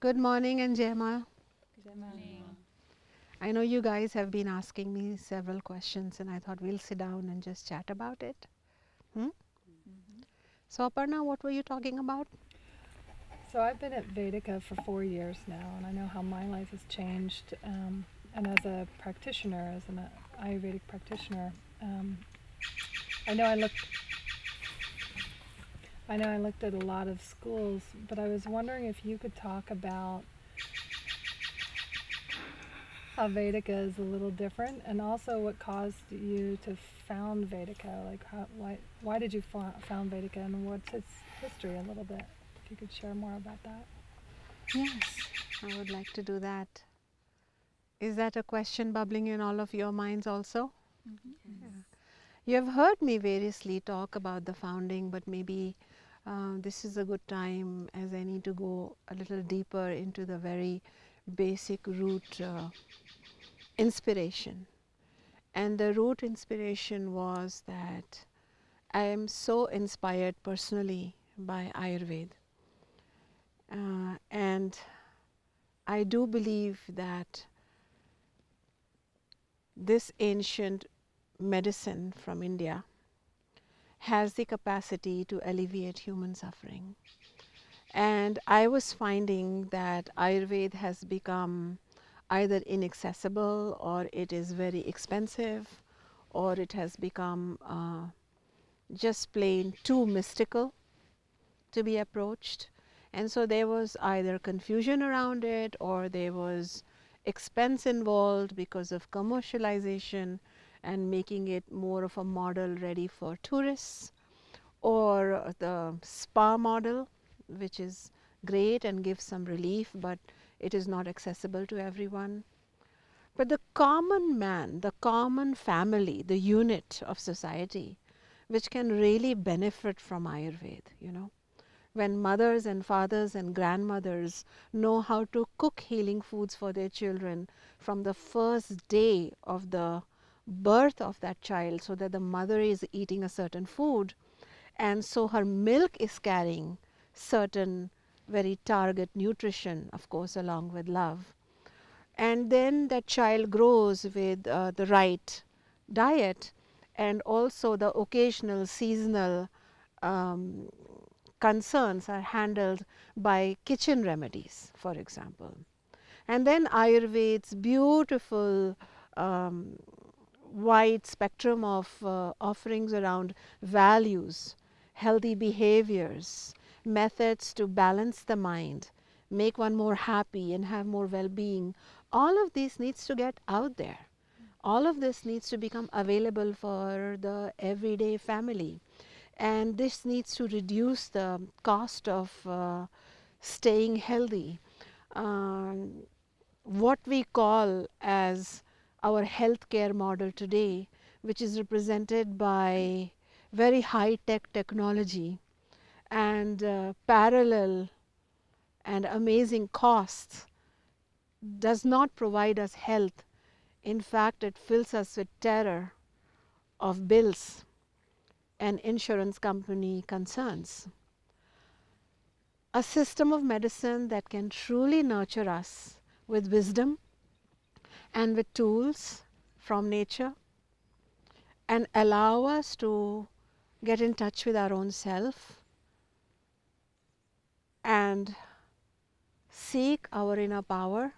Good morning, Anjema. Good morning. I know you guys have been asking me several questions, and I thought we'll sit down and just chat about it. Hmm? Mm-hmm. So, Aparna, what were you talking about? So I've been at Vedika for 4 years now, and I know how my life has changed. And as a practitioner, as an Ayurvedic practitioner, um, I know I looked. I know I looked at a lot of schools, but I was wondering if you could talk about how Vedika is a little different, and also what caused you to found Vedika. Like, why did you found Vedika, and what's its history a little bit? If you could share more about that. Yes, I would like to do that. Is that a question bubbling in all of your minds also? Mm-hmm. Yeah. You have heard me variously talk about the founding, but maybe this is a good time as I need to go a little deeper into the very basic root inspiration. And the root inspiration was that I am so inspired personally by Ayurveda. And I do believe that this ancient medicine from India has the capacity to alleviate human suffering. And I was finding that Ayurveda has become either inaccessible, or it is very expensive, or it has become just plain too mystical to be approached. And so there was either confusion around it, or there was expense involved because of commercialization and making it more of a model ready for tourists, or the spa model, which is great and gives some relief, but it is not accessible to everyone. But the common man, the common family, the unit of society, which can really benefit from Ayurveda, when mothers and fathers and grandmothers know how to cook healing foods for their children from the first day of the birth of that child, so that the mother is eating a certain food, and so her milk is carrying certain very target nutrition, of course, along with love. And then that child grows with the right diet, and also the occasional seasonal um, concerns are handled by kitchen remedies, for example. And then Ayurveda's beautiful wide spectrum of offerings around values, healthy behaviors, methods to balance the mind, make one more happy and have more well-being. All of this needs to get out there. All of this needs to become available for the everyday family. And this needs to reduce the cost of staying healthy. Um, what we call as our healthcare model today, which is represented by very high-tech technology and parallel and amazing costs, does not provide us health. In fact, it fills us with terror of bills and insurance company concerns. A system of medicine that can truly nurture us with wisdom and with tools from nature, and allow us to get in touch with our own self and seek our inner power.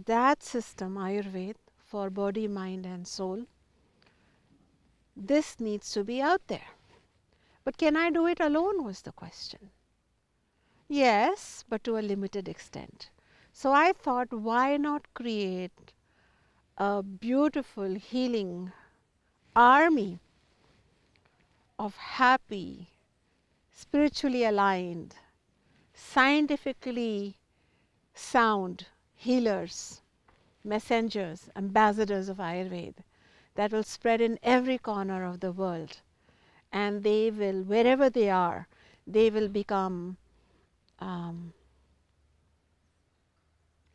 That system, Ayurveda, for body, mind and soul, this needs to be out there. But can I do it alone, was the question. Yes, but to a limited extent. So I thought, why not create a beautiful healing army of happy, spiritually aligned, scientifically sound healers, messengers, ambassadors of Ayurveda that will spread in every corner of the world. And they will, wherever they are, they will become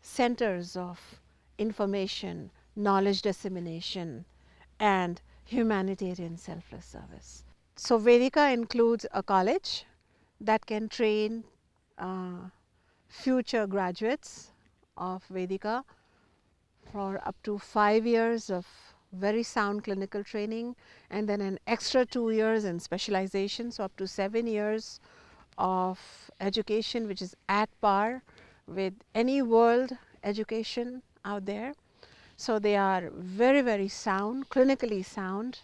centers of information, knowledge dissemination, and humanitarian selfless service. So Vedika includes a college that can train future graduates of Vedika for up to 5 years of very sound clinical training, and then an extra 2 years in specialization, so up to 7 years of education which is at par with any world education out there. So they are very, very sound, clinically sound,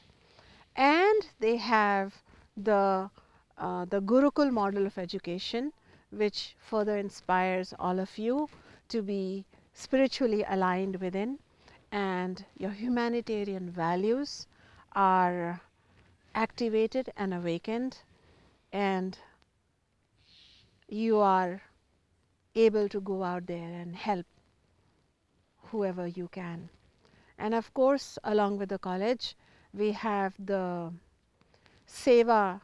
and they have the Gurukul model of education, which further inspires all of you to be spiritually aligned within, and your humanitarian values are activated and awakened, and you are able to go out there and help whoever you can. And of course, along with the college, we have the Seva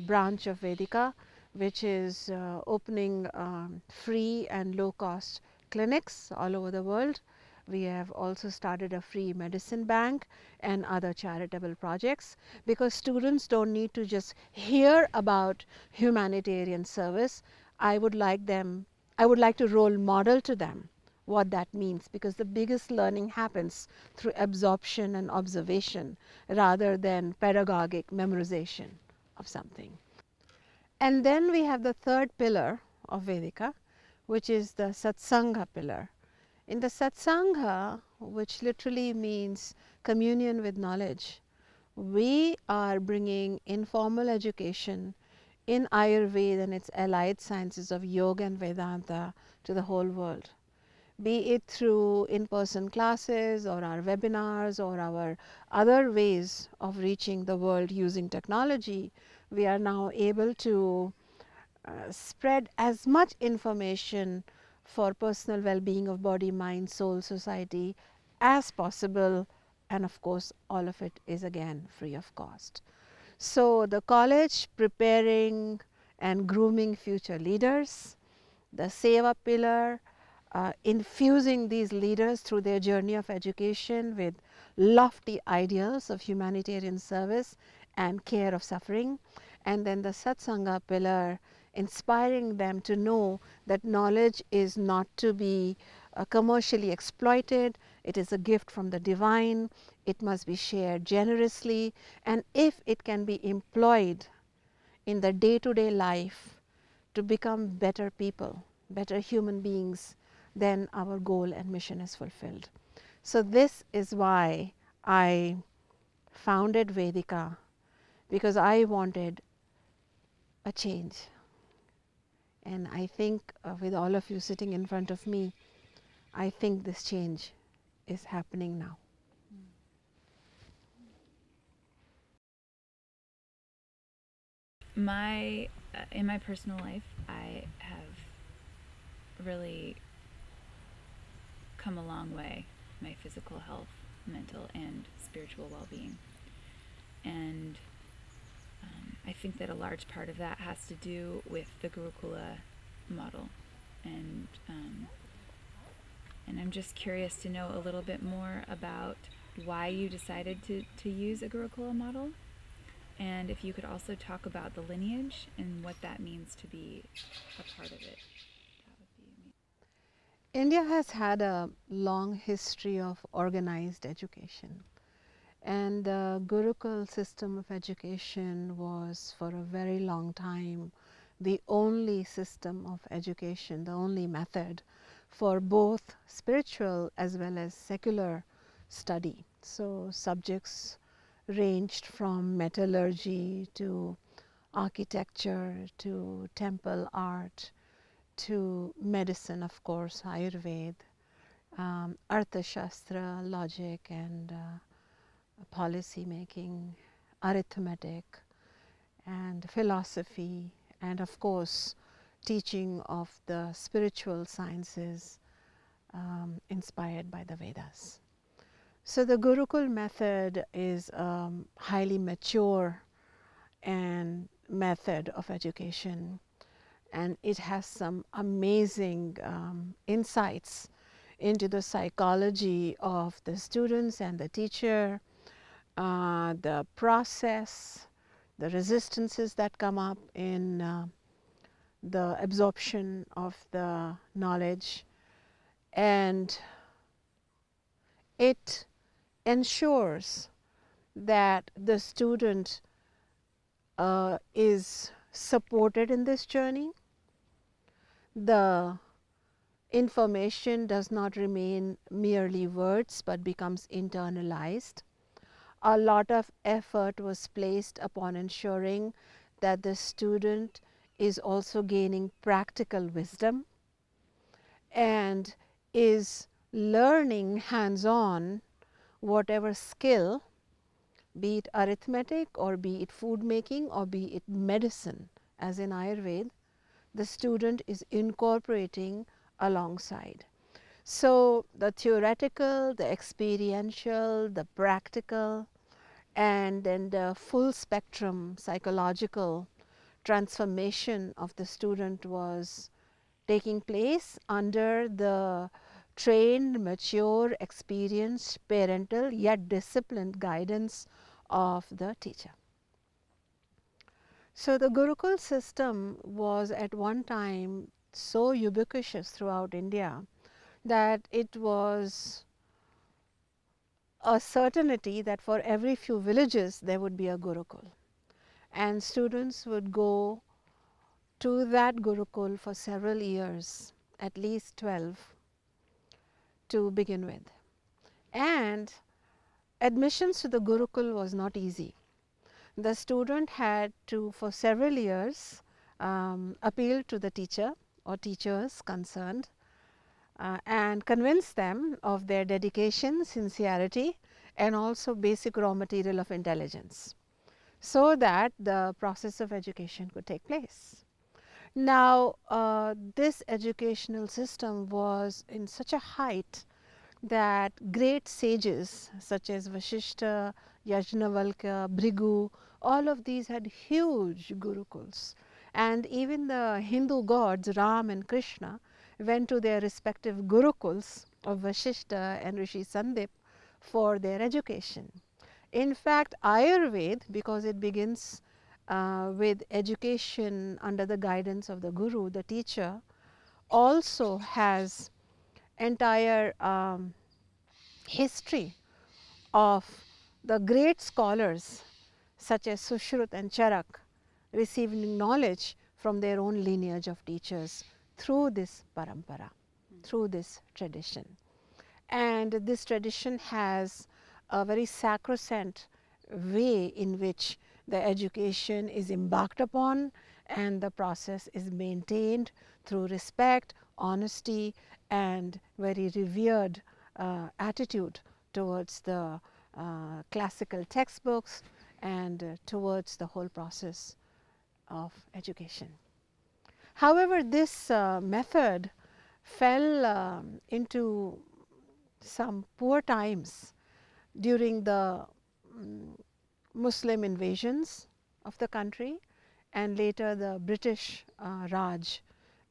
branch of Vedika, which is opening free and low cost clinics all over the world. We have also started a free medicine bank and other charitable projects, because students don't need to just hear about humanitarian service. I would like to role model to them what that means, because the biggest learning happens through absorption and observation rather than pedagogic memorization of something. And then we have the third pillar of Vedika, which is the Satsanga pillar. In the Satsanga, which literally means communion with knowledge, we are bringing informal education in Ayurveda and its allied sciences of yoga and Vedanta to the whole world, be it through in-person classes or our webinars or our other ways of reaching the world using technology. We are now able to spread as much information for personal well-being of body, mind, soul, society as possible, and of course all of it is again free of cost. So the college preparing and grooming future leaders, the Seva pillar infusing these leaders through their journey of education with lofty ideals of humanitarian service and care of suffering, and then the Satsanga pillar inspiring them to know that knowledge is not to be commercially exploited. It is a gift from the divine. It must be shared generously, and if it can be employed in the day-to-day life to become better people, better human beings, then our goal and mission is fulfilled. So this is why I founded Vedika, because I wanted a change. And I think with all of you sitting in front of me, I think this change is happening now. In my personal life, I have really come a long way. My physical health, mental, and spiritual well-being, and I think that a large part of that has to do with the Gurukula model, and I'm just curious to know a little bit more about why you decided to use a Gurukula model, and if you could also talk about the lineage and what that means to be a part of it. That would be amazing. India has had a long history of organized education, and the Gurukul system of education was for a very long time the only system of education, the only method for both spiritual as well as secular study. So subjects ranged from metallurgy to architecture to temple art to medicine, of course, Ayurveda, Arthashastra, logic and policy making, arithmetic and philosophy, and of course teaching of the spiritual sciences inspired by the Vedas. So the Gurukul method is a highly mature and method of education, and it has some amazing insights into the psychology of the students and the teacher, the process, the resistances that come up in the absorption of the knowledge, and it ensures that the student is supported in this journey. The information does not remain merely words but becomes internalized. A lot of effort was placed upon ensuring that the student is also gaining practical wisdom and is learning hands-on whatever skill, be it arithmetic or be it food making or be it medicine, as in Ayurveda, the student is incorporating alongside. So, the theoretical, the experiential, the practical, and then the full spectrum psychological transformation of the student was taking place under the trained, mature, experienced, parental yet disciplined guidance of the teacher. So, the Gurukul system was at one time so ubiquitous throughout India that it was a certainty that for every few villages there would be a Gurukul, and students would go to that Gurukul for several years, at least 12 to begin with. And admissions to the Gurukul was not easy. The student had to, for several years, appeal to the teacher or teachers concerned and convince them of their dedication, sincerity, and also basic raw material of intelligence, so that the process of education could take place. Now, this educational system was in such a height that great sages such as Vashishta, Yajnavalkya, Bhrigu, all of these had huge gurukuls, and even the Hindu gods Ram and Krishna went to their respective gurukuls of Vashishta and Rishi Sandip for their education. In fact, Ayurveda, because it begins with education under the guidance of the guru, the teacher, also has entire history of the great scholars such as Sushruta and Charak receiving knowledge from their own lineage of teachers through this parampara, through this tradition. And this tradition has a very sacrosanct way in which the education is embarked upon and the process is maintained through respect, honesty, and very revered attitude towards the classical textbooks and towards the whole process of education. However, this method fell into some poor times during the Muslim invasions of the country and later the British Raj,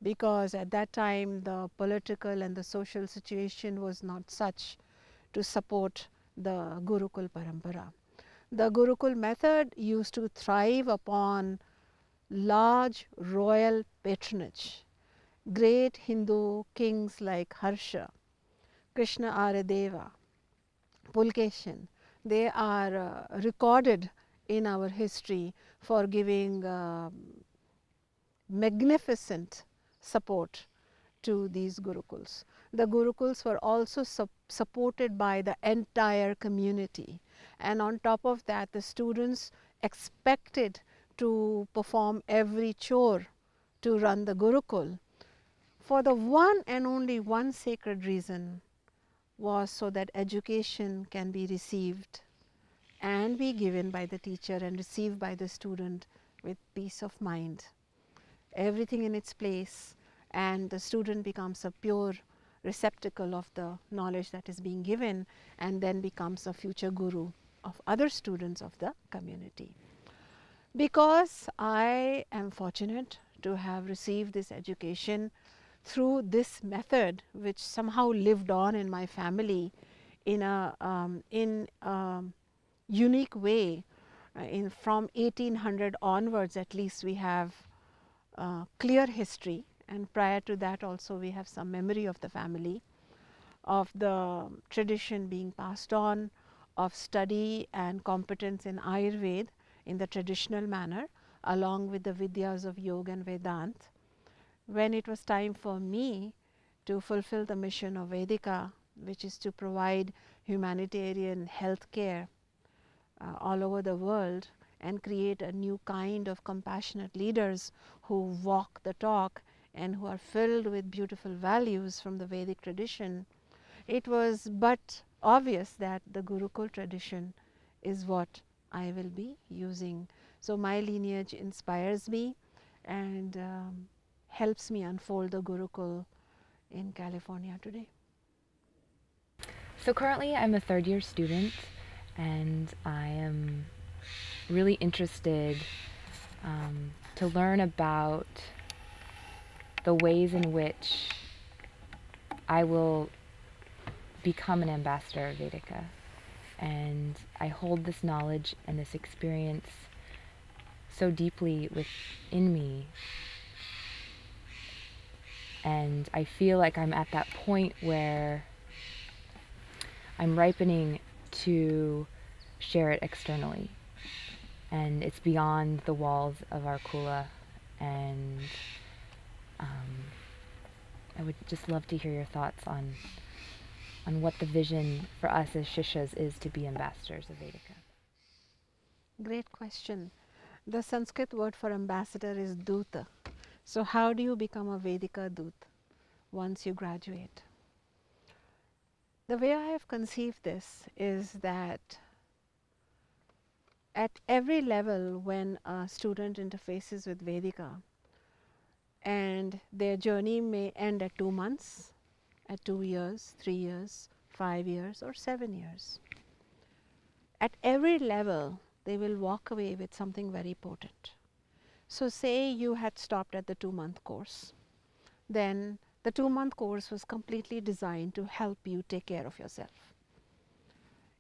because at that time the political and the social situation was not such to support the Gurukul Parampara. The Gurukul method used to thrive upon large royal patronage. Great Hindu kings like Harsha, Krishna Aradeva, Pulkeshin, they are recorded in our history for giving magnificent support to these Gurukuls. The Gurukuls were also supported by the entire community, and on top of that the students expected to perform every chore to run the Gurukul for the one and only one sacred reason, was so that education can be received and be given by the teacher and received by the student with peace of mind. Everything in its place, and the student becomes a pure receptacle of the knowledge that is being given and then becomes a future guru of other students of the community. Because I am fortunate to have received this education through this method, which somehow lived on in my family in a unique way. From 1800 onwards, at least, we have clear history, and prior to that also we have some memory of the family, of the tradition being passed on, of study and competence in Ayurveda in the traditional manner, along with the Vidyas of Yoga and Vedanta. When it was time for me to fulfill the mission of Vedika, which is to provide humanitarian health care all over the world and create a new kind of compassionate leaders who walk the talk and who are filled with beautiful values from the Vedic tradition, it was but obvious that the Gurukul tradition is what I will be using. So my lineage inspires me and helps me unfold the Gurukul in California today. So currently I'm a third-year student, and I am really interested to learn about the ways in which I will become an ambassador of Vedika. And I hold this knowledge and this experience so deeply within me. And I feel like I'm at that point where I'm ripening to share it externally. And it's beyond the walls of our kula. And I would just love to hear your thoughts on what the vision for us as Shishas is to be ambassadors of Vedika. Great question. The Sanskrit word for ambassador is Duta. So how do you become a Vedika Dut once you graduate? The way I have conceived this is that at every level when a student interfaces with Vedika, and their journey may end at 2 months, at 2 years, 3 years, 5 years or 7 years. At every level they will walk away with something very potent. So say you had stopped at the 2-month course, then the 2-month course was completely designed to help you take care of yourself.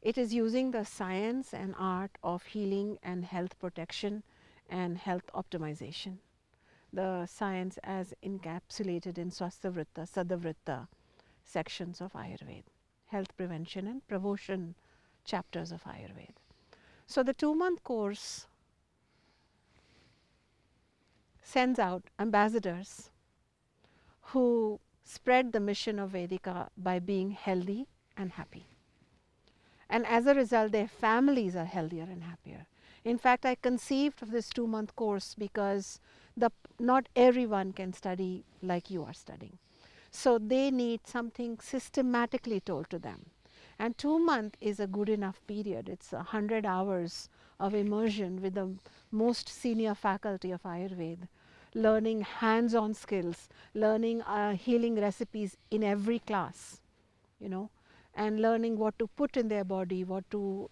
It is using the science and art of healing and health protection and health optimization. The science as encapsulated in Swasthavritta, Sadhavritta sections of Ayurveda, health prevention and promotion chapters of Ayurveda. So the 2-month course sends out ambassadors who spread the mission of Vedika by being healthy and happy. And as a result, their families are healthier and happier. In fact, I conceived of this 2-month course because not everyone can study like you are studying. So they need something systematically told to them. And 2 months is a good enough period. It's 100 hours of immersion with the most senior faculty of Ayurveda, learning hands-on skills, learning healing recipes in every class, and learning what to put in their body, what to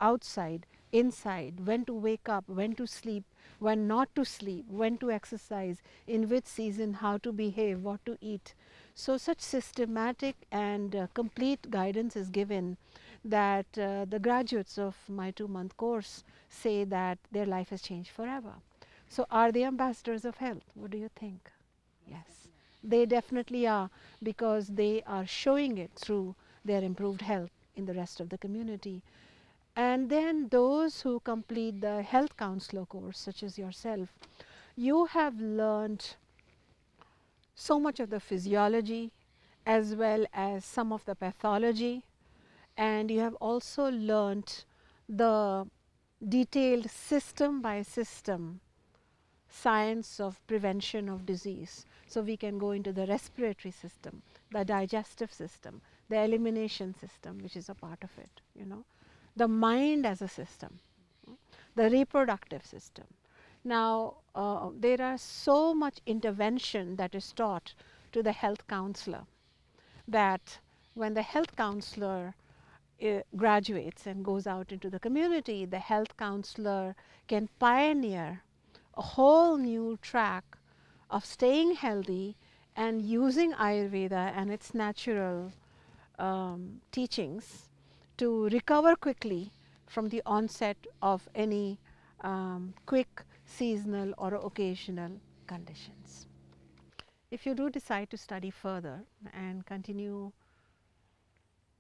outside, inside, when to wake up, when to sleep, when not to sleep, when to exercise, in which season, how to behave, what to eat. So such systematic and complete guidance is given that the graduates of my 2-month course say that their life has changed forever. So are they ambassadors of health? What do you think? Yes, they definitely are, because they are showing it through their improved health in the rest of the community. And then those who complete the health counselor course, such as yourself, you have learned so much of the physiology as well as some of the pathology, and you have also learned the detailed system by system science of prevention of disease. So we can go into the respiratory system, the digestive system, the elimination system, which is a part of it, the mind as a system, the reproductive system. Now, there are so much intervention that is taught to the health counselor that when the health counselor graduates and goes out into the community, the health counselor can pioneer a whole new track of staying healthy and using Ayurveda and its natural teachings to recover quickly from the onset of any quick, seasonal or occasional conditions. If you do decide to study further and continue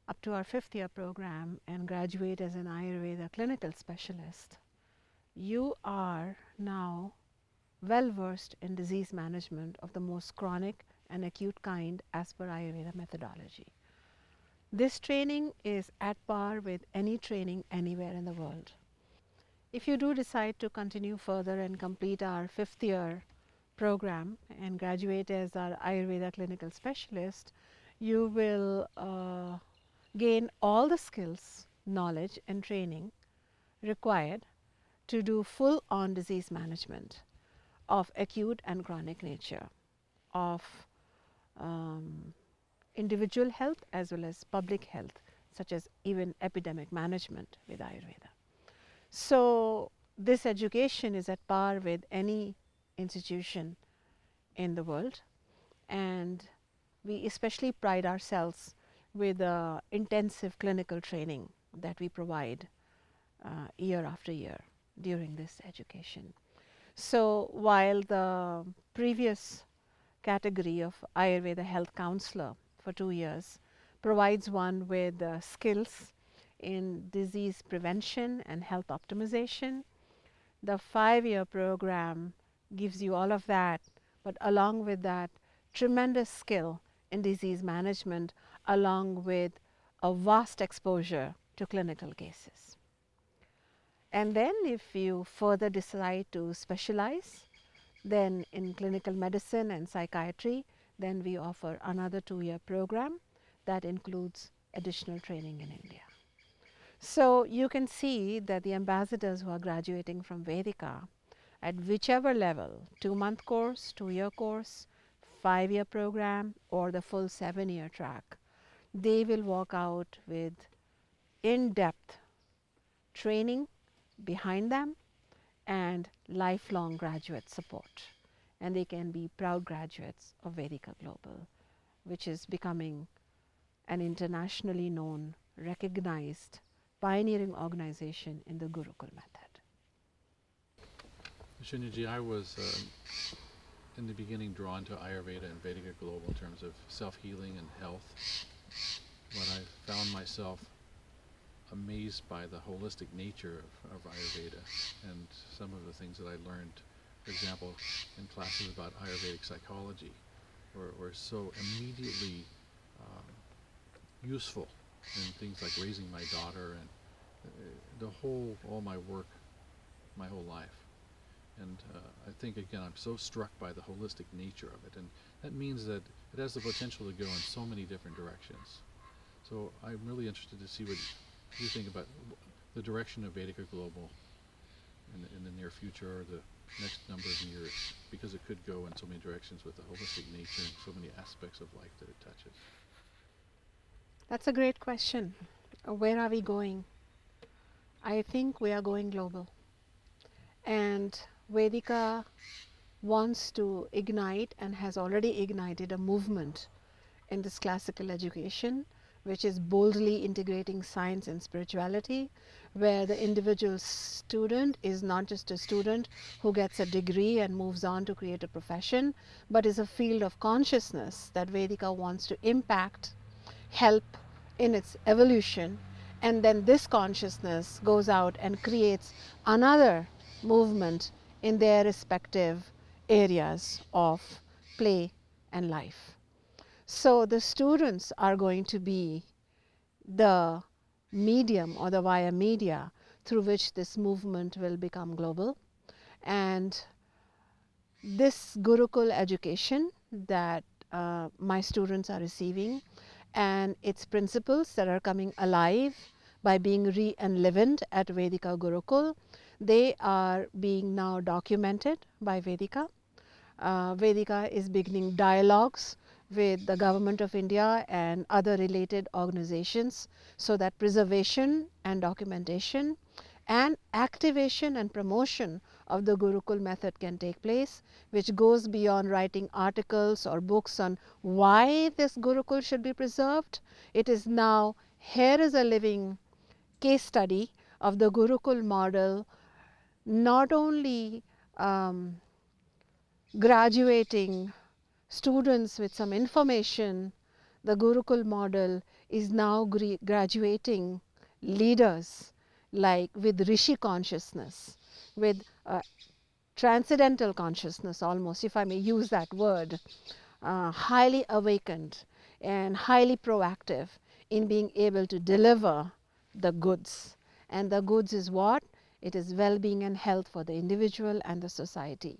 up to our 5th year program and graduate as an Ayurveda clinical specialist, you are now well versed in disease management of the most chronic and acute kind as per Ayurveda methodology. This training is at par with any training anywhere in the world. If you do decide to continue further and complete our 5th year program and graduate as our Ayurveda clinical specialist, you will gain all the skills, knowledge and training required to do full on disease management of acute and chronic nature, of individual health as well as public health, such as even epidemic management with Ayurveda. So, this education is at par with any institution in the world, and we especially pride ourselves with the intensive clinical training that we provide year after year during this education. So, while the previous category of Ayurveda health counselor for 2 years provides one with skills in disease prevention and health optimization, the 5-year program gives you all of that, but along with that tremendous skill in disease management along with a vast exposure to clinical cases. And then if you further decide to specialize, then in clinical medicine and psychiatry, then we offer another 2-year program that includes additional training in India. So, you can see that the ambassadors who are graduating from Vedika at whichever level, 2-month course, 2-year course, 5-year program or the full 7-year track, they will walk out with in-depth training behind them and lifelong graduate support, and they can be proud graduates of Vedika Global, which is becoming an internationally known, recognized, pioneering organization in the Gurukul method. Shunyiji, I was in the beginning drawn to Ayurveda and Vedika Global in terms of self-healing and health, but I found myself amazed by the holistic nature of Ayurveda and some of the things that I learned, for example, in classes about Ayurvedic psychology, were so immediately useful in things like raising my daughter and all my work, my whole life. And I think, again, I'm so struck by the holistic nature of it, and that means that it has the potential to go in so many different directions. So I'm really interested to see what you think about the direction of Vedika Global in the near future or the next number of years, because it could go in so many directions with the holistic nature and so many aspects of life that it touches. That's a great question. Where are we going? I think we are going global, and Vedika wants to ignite and has already ignited a movement in this classical education, which is boldly integrating science and spirituality, where the individual student is not just a student who gets a degree and moves on to create a profession, but is a field of consciousness that Vedika wants to impact, help in its evolution, and then this consciousness goes out and creates another movement in their respective areas of play and life. So the students are going to be the medium or the via media through which this movement will become global, and this Gurukul education that my students are receiving and its principles that are coming alive by being re-enlivened at Vedika Gurukul, they are being now documented by Vedika. Vedika is beginning dialogues with the Government of India and other related organizations, so that preservation and documentation and activation and promotion of the Gurukul method can take place, which goes beyond writing articles or books on why this Gurukul should be preserved. It is now, here is a living case study of the Gurukul model, not only graduating students with some information, the Gurukul model is now graduating leaders like with Rishi consciousness, with transcendental consciousness almost, if I may use that word, highly awakened and highly proactive in being able to deliver the goods. And the goods is what? It is well-being and health for the individual and the society.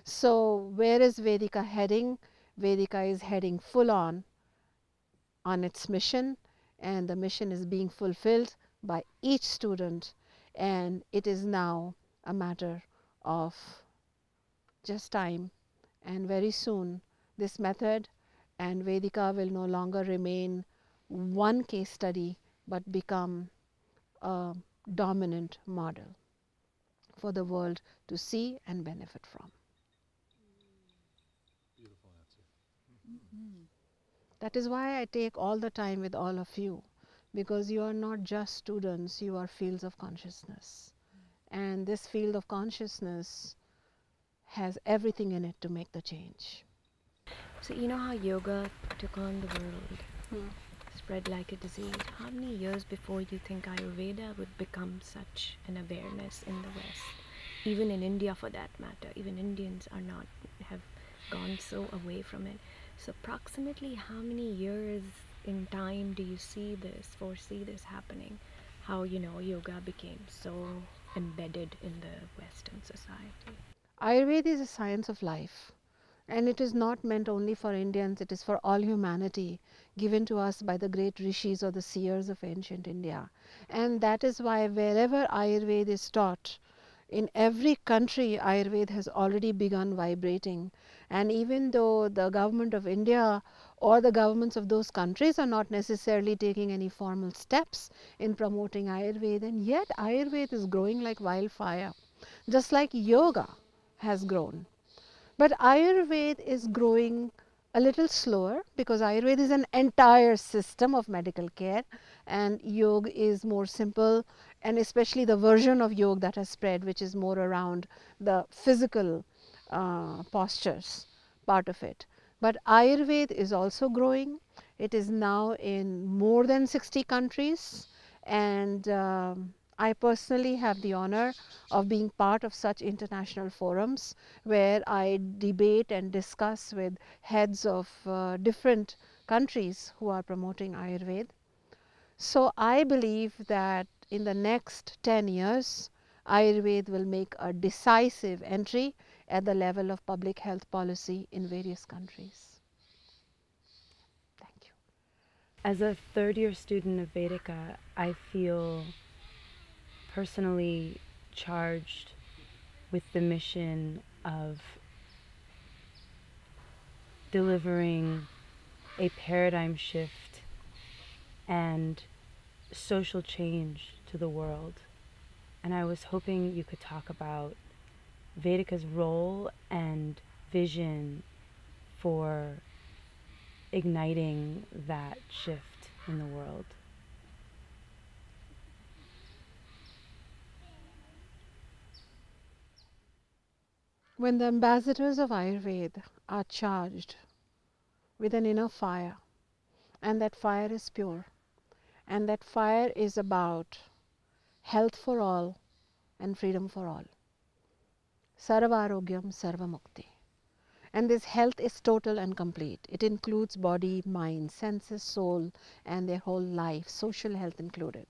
So where is Vedika heading? Vedika is heading full on its mission, and the mission is being fulfilled by each student, and it is now a matter of just time, and very soon this method and Vedika will no longer remain one case study but become a dominant model for the world to see and benefit from. Beautiful answer. That is why I take all the time with all of you, because you are not just students, you are fields of consciousness. And this field of consciousness has everything in it to make the change. So you know how yoga took on the world, spread like a disease. How many years before you think Ayurveda would become such an awareness in the West? Even in India for that matter, even Indians have gone so away from it. So approximately how many years in time do you foresee this happening? How, yoga became so embedded in the Western society? Ayurveda is a science of life, and it is not meant only for Indians, it is for all humanity, given to us by the great rishis or the seers of ancient India. And that is why wherever Ayurveda is taught, in every country Ayurveda has already begun vibrating. And even though the government of India or the governments of those countries are not necessarily taking any formal steps in promoting Ayurveda, and yet Ayurveda is growing like wildfire, just like yoga has grown. But Ayurveda is growing a little slower because Ayurveda is an entire system of medical care, and yoga is more simple, and especially the version of yoga that has spread, which is more around the physical postures part of it. But Ayurveda is also growing. It is now in more than 60 countries, and I personally have the honor of being part of such international forums where I debate and discuss with heads of different countries who are promoting Ayurveda. So I believe that in the next 10 years, Ayurveda will make a decisive entry at the level of public health policy in various countries. Thank you. As a third-year student of Vedika, I feel personally charged with the mission of delivering a paradigm shift and social change to the world. And I was hoping you could talk about Vedika's role and vision for igniting that shift in the world. When the ambassadors of Ayurveda are charged with an inner fire, and that fire is pure, and that fire is about health for all and freedom for all. Sarvarogyam Sarvamukti. And this health is total and complete. It includes body, mind, senses, soul, and their whole life, social health included.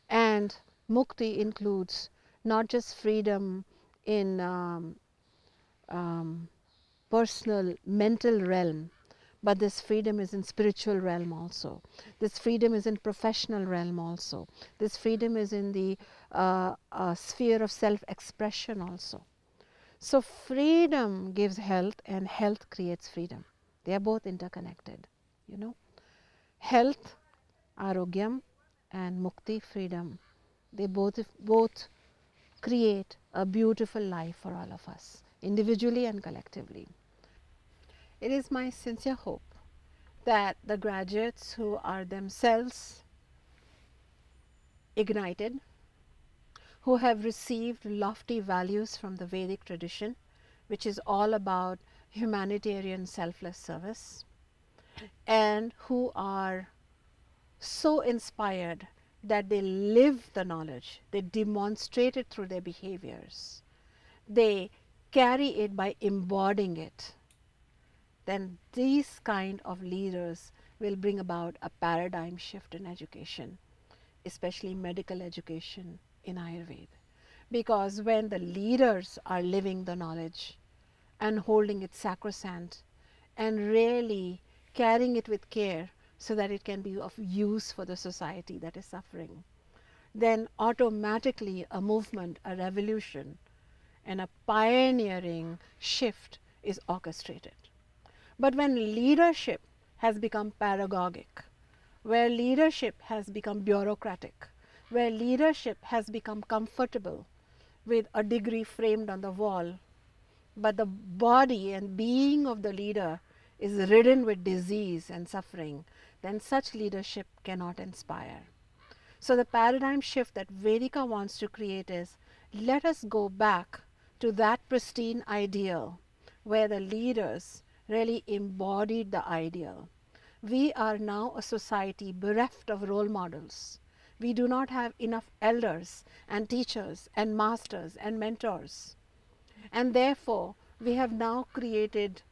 And Mukti includes not just freedom in personal, mental realm, but this freedom is in spiritual realm also. This freedom is in professional realm also. This freedom is in the sphere of self-expression also. So freedom gives health, and health creates freedom. They are both interconnected, Health, arogyam, and mukti, freedom, they both create a beautiful life for all of us, individually and collectively. It is my sincere hope that the graduates who are themselves ignited, who have received lofty values from the Vedic tradition, which is all about humanitarian selfless service, and who are so inspired that they live the knowledge, they demonstrate it through their behaviors, they carry it by embodying it, then these kind of leaders will bring about a paradigm shift in education, especially medical education in Ayurveda. Because when the leaders are living the knowledge and holding it sacrosanct and really carrying it with care so that it can be of use for the society that is suffering, then automatically a movement, a revolution, and a pioneering shift is orchestrated. But when leadership has become pedagogic, where leadership has become bureaucratic, where leadership has become comfortable with a degree framed on the wall, but the body and being of the leader is ridden with disease and suffering, then such leadership cannot inspire. So the paradigm shift that Vedika wants to create is, let us go back to that pristine ideal where the leaders really embodied the ideal. We are now a society bereft of role models. We do not have enough elders and teachers and masters and mentors. And therefore, we have now created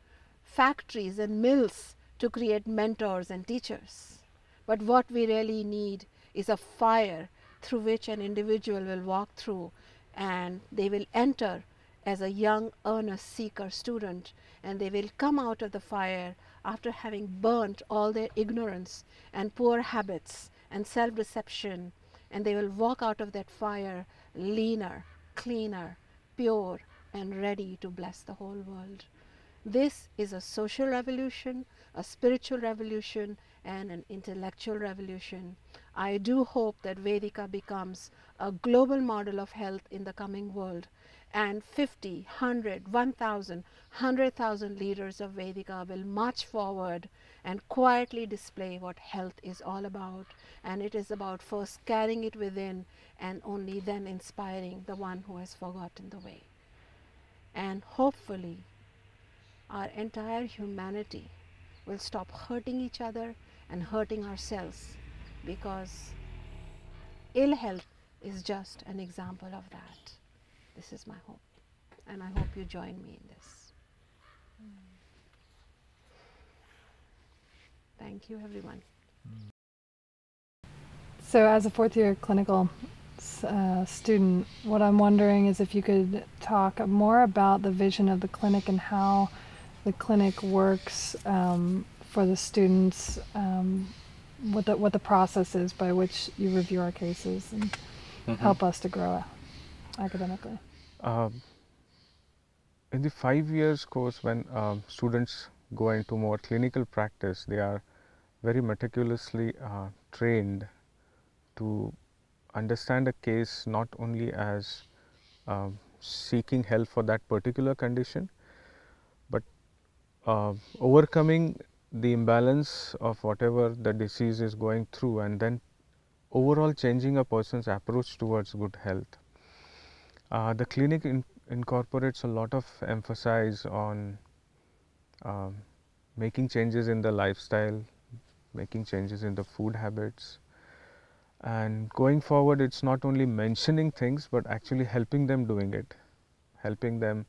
factories and mills to create mentors and teachers. But what we really need is a fire through which an individual will walk through, and they will enter as a young, earnest seeker student, and they will come out of the fire after having burnt all their ignorance and poor habits and self-deception, and they will walk out of that fire leaner, cleaner, pure, and ready to bless the whole world. This is a social revolution, a spiritual revolution, and an intellectual revolution. I do hope that Vedika becomes a global model of health in the coming world, and 50, 100, 1,000, 100,000 leaders of Vedika will march forward and quietly display what health is all about. And it is about first carrying it within and only then inspiring the one who has forgotten the way. And hopefully, our entire humanity will stop hurting each other and hurting ourselves, because ill health is just an example of that. This is my hope, and I hope you join me in this. Thank you, everyone. So as a fourth year clinical student, what I'm wondering is if you could talk more about the vision of the clinic and how the clinic works for the students, what the process is by which you review our cases and help us to grow academically. In the 5 years course, when students go into more clinical practice, they are very meticulously trained to understand a case not only as seeking help for that particular condition, but overcoming the imbalance of whatever the disease is going through, and then overall changing a person's approach towards good health. The clinic incorporates a lot of emphasis on making changes in the lifestyle, making changes in the food habits, and going forward it's not only mentioning things but actually helping them doing it, helping them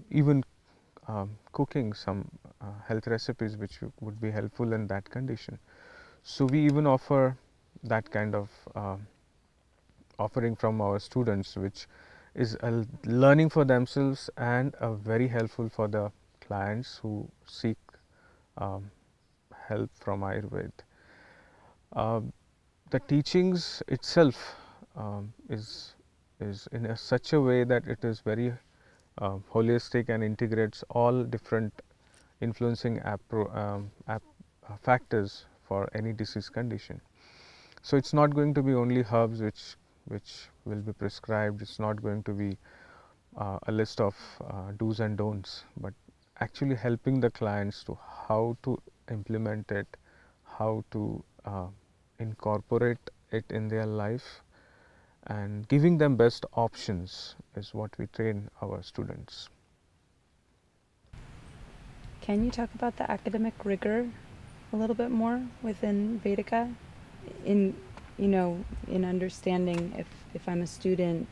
even cooking some health recipes which would be helpful in that condition. So we even offer that kind of offering from our students, which is a learning for themselves and very helpful for the clients who seek help from Ayurveda. The teachings itself is in such a way that it is very holistic and integrates all different influencing factors for any disease condition. So it's not going to be only herbs which will be prescribed. It's not going to be a list of do's and don'ts, but actually helping the clients to how to implement it, how to incorporate it in their life, and giving them best options is what we train our students. Can you talk about the academic rigor a little bit more within Vedika? In, in understanding if I'm a student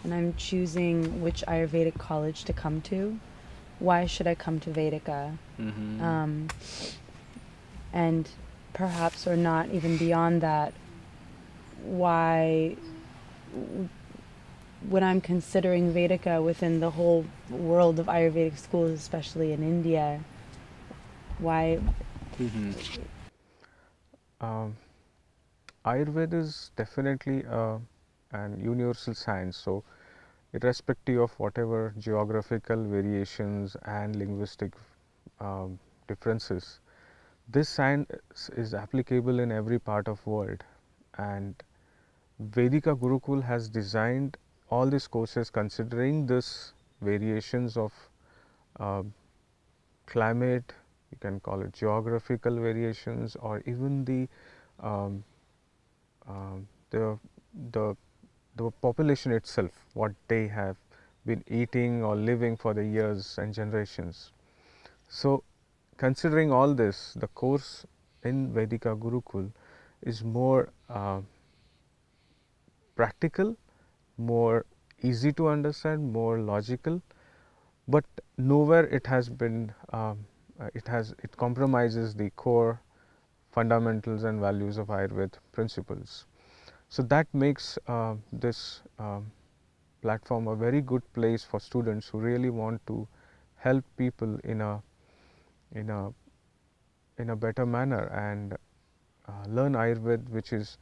and I'm choosing which Ayurvedic college to come to, why should I come to Vedika? And perhaps, or not even beyond that, why, when I'm considering Vedika within the whole world of Ayurvedic schools, especially in India, why? Ayurveda is definitely an universal science. So, irrespective of whatever geographical variations and linguistic differences, this science is applicable in every part of world. And Vedika Gurukul has designed all these courses considering this variations of climate, you can call it geographical variations, or even the population itself, what they have been eating or living for the years and generations. So, considering all this, the course in Vedika Gurukul is more practical, more easy to understand, more logical, but nowhere it has been it compromises the core fundamentals and values of Ayurveda principles. So that makes this platform a very good place for students who really want to help people in a better manner and learn Ayurveda, which is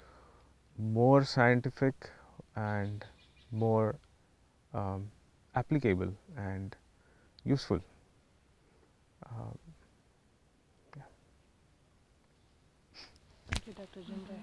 more scientific and more applicable and useful. Thank you, Dr. Jinder.